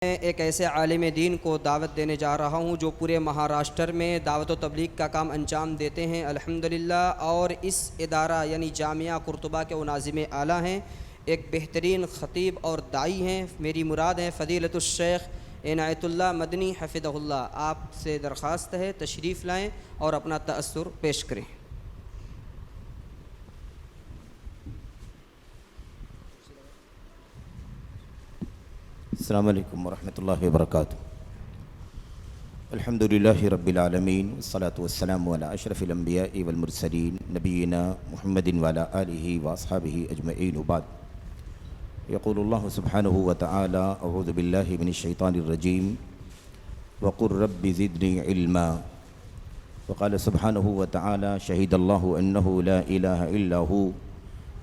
میں ایک ایسے عالم دین کو دعوت دینے جا رہا ہوں جو پورے مہاراشٹر میں دعوت و تبلیغ کا کام انجام دیتے ہیں الحمدللہ، اور اس ادارہ یعنی جامعہ قرطبہ کے وہ ناظم اعلیٰ ہیں، ایک بہترین خطیب اور داعی ہیں۔ میری مراد ہیں فضیلت الشیخ عنایت اللہ مدنی حفظہ اللہ۔ آپ سے درخواست ہے تشریف لائیں اور اپنا تأثر پیش کریں۔ السلام علیکم ورحمۃ اللہ وبرکاتہ۔ الحمدللہ رب العالمین والصلاة والسلام علی اشرف الانبیاء والمرسلین نبینا محمد وعلی آلہ واصحابہ اجمعین وبعد۔ یقول اللہ سبحانہ وتعالی اعوذ باللہ من الشیطان الرجیم وقل رب زدنی علما، وقال سبحانہ وتعالی شہد اللہ انہ لا الہ الا ہو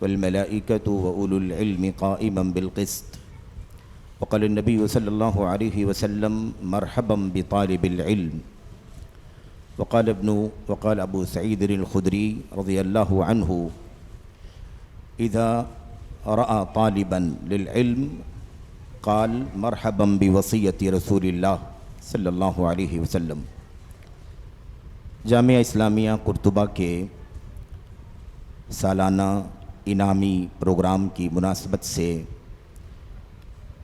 والملائکۃ واولو العلم قائما بالقسط، وقال النبی صلی اللہ علیہ وسلم مرحبا بطالب العلم، وقال ابو سعید الخدری رضی اللہ عنہ اذا رأى طالبا للعلم قال مرحبا بوصیت رسول اللہ صلی اللہ علیہ وسلم۔ جامعہ اسلامیہ قرطبہ کے سالانہ انعامی پروگرام کی مناسبت سے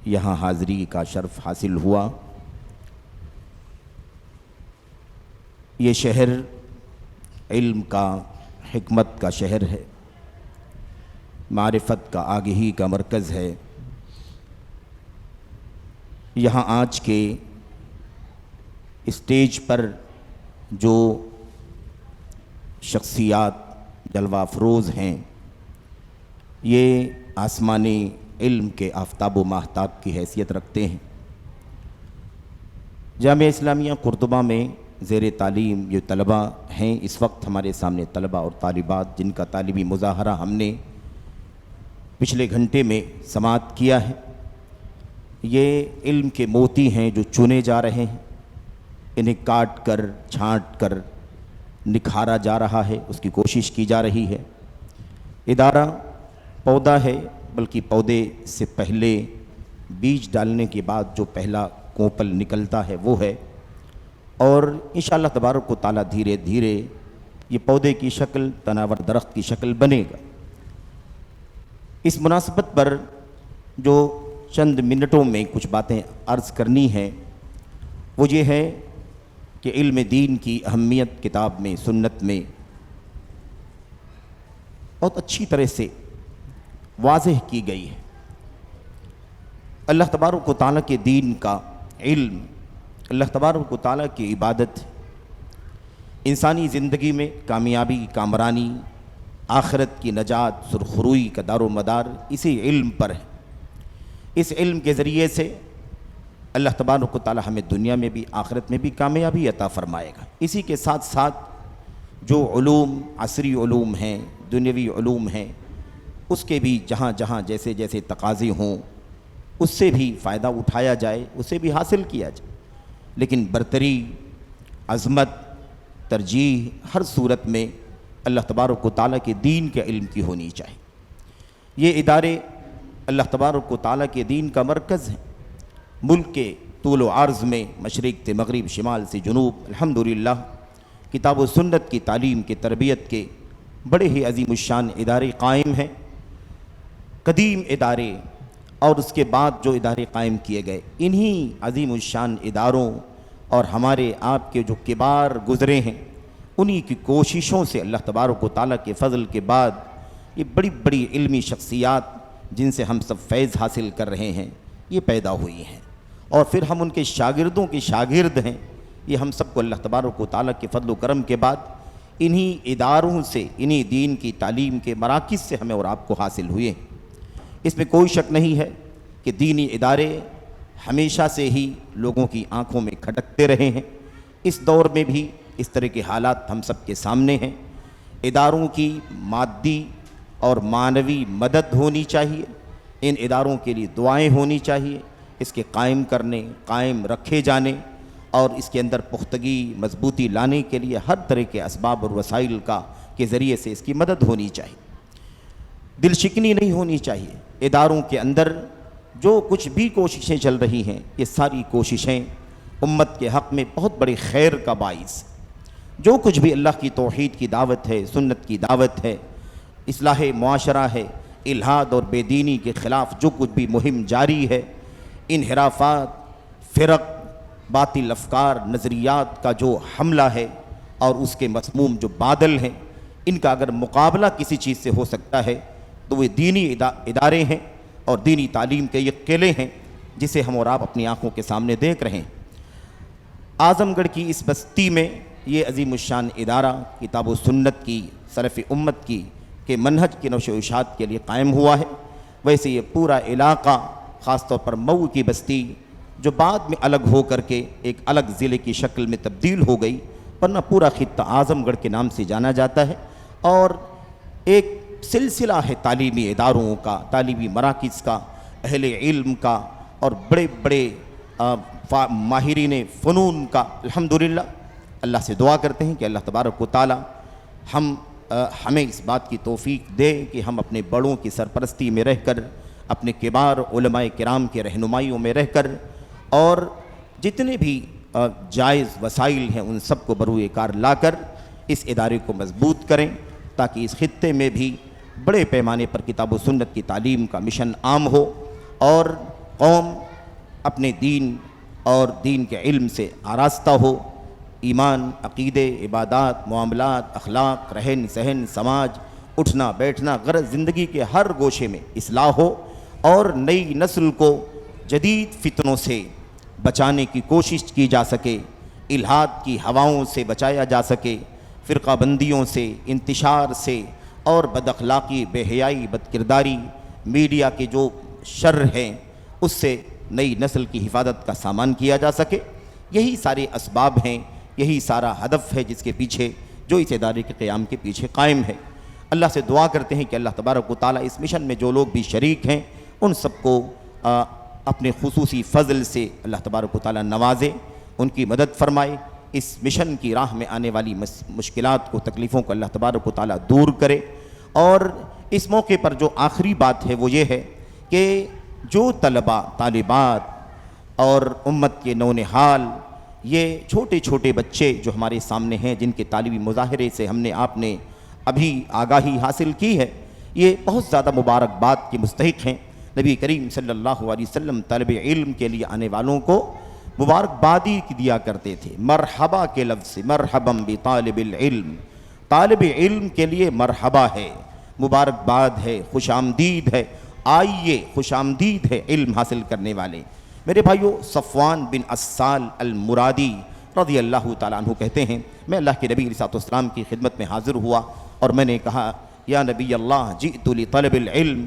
یہاں حاضری کا شرف حاصل ہوا۔ یہ شہر علم کا، حکمت کا شہر ہے، معرفت کا، آگہی کا مرکز ہے۔ یہاں آج کے اسٹیج پر جو شخصیات جلوہ افروز ہیں یہ آسمانی علم کے آفتاب و ماہتاب کی حیثیت رکھتے ہیں۔ جامعہ اسلامیہ قرطبہ میں زیر تعلیم جو طلباء ہیں، اس وقت ہمارے سامنے طلباء اور طالبات جن کا تعلیمی مظاہرہ ہم نے پچھلے گھنٹے میں سماعت کیا ہے، یہ علم کے موتی ہیں جو چنے جا رہے ہیں، انہیں کاٹ کر چھانٹ کر نکھارا جا رہا ہے، اس کی کوشش کی جا رہی ہے۔ ادارہ پودا ہے، بلکہ پودے سے پہلے بیج ڈالنے کے بعد جو پہلا کوپل نکلتا ہے وہ ہے، اور انشاءاللہ تبارک و تعالیٰ دھیرے دھیرے یہ پودے کی شکل تناور درخت کی شکل بنے گا۔ اس مناسبت پر جو چند منٹوں میں کچھ باتیں عرض کرنی ہیں وہ یہ ہے کہ علم دین کی اہمیت کتاب میں، سنت میں بہت اچھی طرح سے واضح کی گئی ہے۔ اللہ تبارک و تعالیٰ کے دین کا علم، اللہ تبارک و تعالیٰ کی عبادت انسانی زندگی میں کامیابی، کامرانی، آخرت کی نجات، سرخروئی کا دار و مدار اسی علم پر ہے۔ اس علم کے ذریعے سے اللہ تبارک و تعالیٰ ہمیں دنیا میں بھی آخرت میں بھی کامیابی عطا فرمائے گا۔ اسی کے ساتھ ساتھ جو علوم، عصری علوم ہیں، دنیاوی علوم ہیں، اس کے بھی جہاں جہاں جیسے جیسے تقاضے ہوں اس سے بھی فائدہ اٹھایا جائے، اسے بھی حاصل کیا جائے، لیکن برتری، عظمت، ترجیح ہر صورت میں اللہ تبارک و تعالیٰ کے دین کے علم کی ہونی چاہیے۔ یہ ادارے اللہ تبارک و تعالیٰ کے دین کا مرکز ہیں۔ ملک کے طول و عرض میں مشرق سے مغرب، شمال سے جنوب الحمدللہ کتاب و سنت کی تعلیم کے، تربیت کے بڑے ہی عظیم الشان ادارے قائم ہیں۔ قدیم ادارے اور اس کے بعد جو ادارے قائم کیے گئے، انہی عظیم الشان اداروں اور ہمارے آپ کے جو کبار گزرے ہیں انہی کی کوششوں سے اللہ تبارک و تعالیٰ کے فضل کے بعد یہ بڑی بڑی علمی شخصیات جن سے ہم سب فیض حاصل کر رہے ہیں یہ پیدا ہوئی ہیں، اور پھر ہم ان کے شاگردوں کے شاگرد ہیں۔ یہ ہم سب کو اللہ تبارک و تعالیٰ کے فضل و کرم کے بعد انہی اداروں سے، انہی دین کی تعلیم کے مراکز سے ہمیں اور آپ کو حاصل ہوئے ہیں۔ اس میں کوئی شک نہیں ہے کہ دینی ادارے ہمیشہ سے ہی لوگوں کی آنکھوں میں کھٹکتے رہے ہیں۔ اس دور میں بھی اس طرح کے حالات ہم سب کے سامنے ہیں۔ اداروں کی مادی اور معنوی مدد ہونی چاہیے، ان اداروں کے لیے دعائیں ہونی چاہیے، اس کے قائم کرنے، قائم رکھے جانے اور اس کے اندر پختگی، مضبوطی لانے کے لیے ہر طرح کے اسباب اور وسائل کے ذریعے سے اس کی مدد ہونی چاہیے۔ دل شکنی نہیں ہونی چاہیے۔ اداروں کے اندر جو کچھ بھی کوششیں چل رہی ہیں یہ ساری کوششیں امت کے حق میں بہت بڑے خیر کا باعث، جو کچھ بھی اللہ کی توحید کی دعوت ہے، سنت کی دعوت ہے، اصلاح معاشرہ ہے، الحاد اور بے دینی کے خلاف جو کچھ بھی مہم جاری ہے، انحرافات، فرق، باطل افکار، نظریات کا جو حملہ ہے اور اس کے مسموم جو بادل ہیں، ان کا اگر مقابلہ کسی چیز سے ہو سکتا ہے تو وہ دینی ادارے ہیں اور دینی تعلیم کے یہ قلعے ہیں جسے ہم اور آپ اپنی آنکھوں کے سامنے دیکھ رہے ہیں۔ اعظم گڑھ کی اس بستی میں یہ عظیم الشان ادارہ کتاب و سنت کی، سلف امت کی کے منہج کی نشر و اشاعت کے لیے قائم ہوا ہے۔ ویسے یہ پورا علاقہ، خاص طور پر مئو کی بستی جو بعد میں الگ ہو کر کے ایک الگ ضلع کی شکل میں تبدیل ہو گئی، ورنہ پورا خطہ اعظم گڑھ کے نام سے جانا جاتا ہے، اور ایک سلسلہ ہے تعلیمی اداروں کا، تعلیمی مراکز کا، اہل علم کا اور بڑے بڑے ماہرین فنون کا۔ الحمدللہ اللہ سے دعا کرتے ہیں کہ اللہ تبارک و تعالی ہمیں اس بات کی توفیق دے کہ ہم اپنے بڑوں کی سرپرستی میں رہ کر، اپنے کبار علماء کرام کی رہنمائیوں میں رہ کر، اور جتنے بھی جائز وسائل ہیں ان سب کو بروئے کار لا کر اس ادارے کو مضبوط کریں، تاکہ اس خطے میں بھی بڑے پیمانے پر کتاب و سنت کی تعلیم کا مشن عام ہو اور قوم اپنے دین اور دین کے علم سے آراستہ ہو، ایمان، عقیدے، عبادات، معاملات، اخلاق، رہن سہن، سماج، اٹھنا بیٹھنا، غرض زندگی کے ہر گوشے میں اصلاح ہو، اور نئی نسل کو جدید فتنوں سے بچانے کی کوشش کی جا سکے، الحاد کی ہواؤں سے بچایا جا سکے، فرقہ بندیوں سے، انتشار سے اور بد اخلاقی، بے حیائی، بد کرداری، میڈیا کے جو شر ہیں اس سے نئی نسل کی حفاظت کا سامان کیا جا سکے۔ یہی سارے اسباب ہیں، یہی سارا ہدف ہے جس کے پیچھے، جو اس ادارے کے قیام کے پیچھے قائم ہے۔ اللہ سے دعا کرتے ہیں کہ اللہ تبارک و تعالیٰ اس مشن میں جو لوگ بھی شریک ہیں ان سب کو اپنے خصوصی فضل سے اللہ تبارک و تعالیٰ نوازے، ان کی مدد فرمائے، اس مشن کی راہ میں آنے والی مشکلات کو، تکلیفوں کو اللہ تبارک و تعالیٰ دور کرے۔ اور اس موقع پر جو آخری بات ہے وہ یہ ہے کہ جو طلباء، طالبات اور امت کے نونہال، یہ چھوٹے چھوٹے بچے جو ہمارے سامنے ہیں، جن کے تعلیمی مظاہرے سے آپ نے ابھی آگاہی حاصل کی ہے، یہ بہت زیادہ مبارکباد کے مستحق ہیں۔ نبی کریم صلی اللہ علیہ وسلم طالب علم کے لیے آنے والوں کو مبارکبادی دیا کرتے تھے، مرحبا کے لفظ سے، مرحبا بطالب العلم، طالب علم کے لیے مرحبا ہے، مبارکباد ہے، خوش آمدید ہے، آئیے، خوش آمدید ہے علم حاصل کرنے والے۔ میرے بھائیو، صفوان بن اسال المرادی رضی اللہ تعالیٰ عنہ کہتے ہیں، میں اللہ کے نبی علیہ السلام کی خدمت میں حاضر ہوا اور میں نے کہا، یا نبی اللہ جئت لطلب العلم،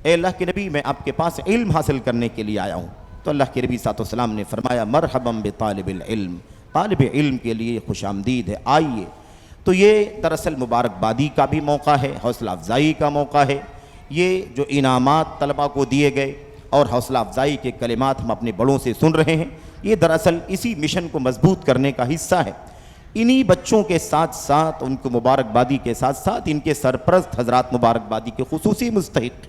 اے اللہ کے نبی میں آپ کے پاس علم حاصل کرنے کے لیے آیا ہوں۔ تو اللہ کے نبی صلی اللہ علیہ وسلم نے فرمایا، مرحبا بطالب العلم، طالب علم کے لیے خوش آمدید ہے، آئیے۔ تو یہ دراصل مبارکبادی کا بھی موقع ہے، حوصلہ افزائی کا موقع ہے۔ یہ جو انعامات طلباء کو دیے گئے اور حوصلہ افزائی کے کلمات ہم اپنے بڑوں سے سن رہے ہیں، یہ دراصل اسی مشن کو مضبوط کرنے کا حصہ ہے۔ انہی بچوں کے ساتھ ساتھ، ان کو مبارکبادی کے ساتھ ساتھ، ان کے سرپرست حضرات مبارکبادی کے خصوصی مستحق،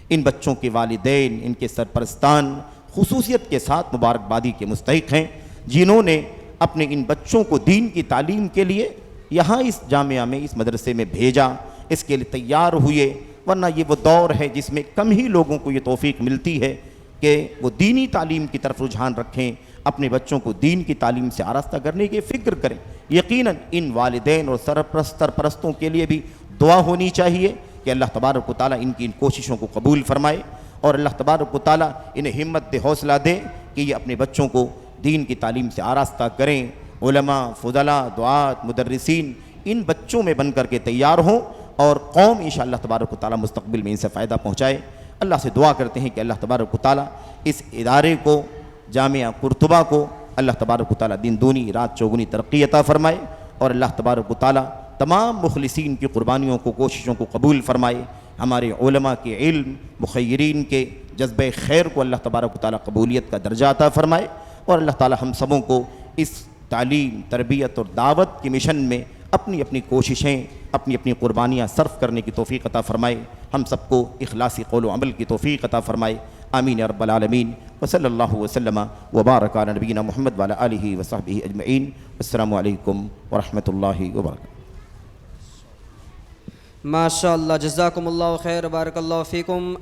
ان بچوں کے والدین، ان کے سرپرستان خصوصیت کے ساتھ مبارکبادی کے مستحق ہیں، جنہوں نے اپنے ان بچوں کو دین کی تعلیم کے لیے یہاں اس جامعہ میں، اس مدرسے میں بھیجا، اس کے لیے تیار ہوئے۔ ورنہ یہ وہ دور ہے جس میں کم ہی لوگوں کو یہ توفیق ملتی ہے کہ وہ دینی تعلیم کی طرف رجحان رکھیں، اپنے بچوں کو دین کی تعلیم سے آراستہ کرنے کی فکر کریں۔ یقیناً ان والدین اور سرپرستوں کے لیے بھی دعا ہونی چاہیے کہ اللہ تبارک و تعالیٰ ان کی ان کوششوں کو قبول فرمائے، اور اللہ تبارک و تعالیٰ انہیں ہمت دے، حوصلہ دے کہ یہ اپنے بچوں کو دین کی تعلیم سے آراستہ کریں۔ علماء، فضلاء، دعات، مدرسین ان بچوں میں بن کر کے تیار ہوں، اور قوم انشاءاللہ تبارک و تعالیٰ مستقبل میں ان سے فائدہ پہنچائے۔ اللہ سے دعا کرتے ہیں کہ اللہ تبارک و تعالیٰ اس ادارے کو، جامعہ قرطبہ کو، اللہ تبارک و تعالیٰ دن دونی رات چوگنی ترقی عطا فرمائے، اور اللہ تبارک و تعالیٰ تمام مخلصین کی قربانیوں کو، کوششوں کو قبول فرمائے۔ ہمارے علماء کے علم، مخیرین کے جذبہ خیر کو اللہ تبارک و تعالیٰ قبولیت کا درجہ عطا فرمائے، اور اللہ تعالیٰ ہم سبوں کو اس تعلیم، تربیت اور دعوت کے مشن میں اپنی اپنی کوششیں، اپنی اپنی قربانیاں صرف کرنے کی توفیق عطا فرمائے۔ ہم سب کو اخلاصی قول و عمل کی توفیق عطا فرمائے۔ آمین یا رب العالمین وصلی اللہ وسلم وبارک علی نبینا محمد وعلی آلہ وصحبہ اجمعین. السلام علیکم ورحمۃ اللہ وبرکاتہ. ماشاء اللہ، جزاکم اللہ خیر، بارک اللہ فیکم.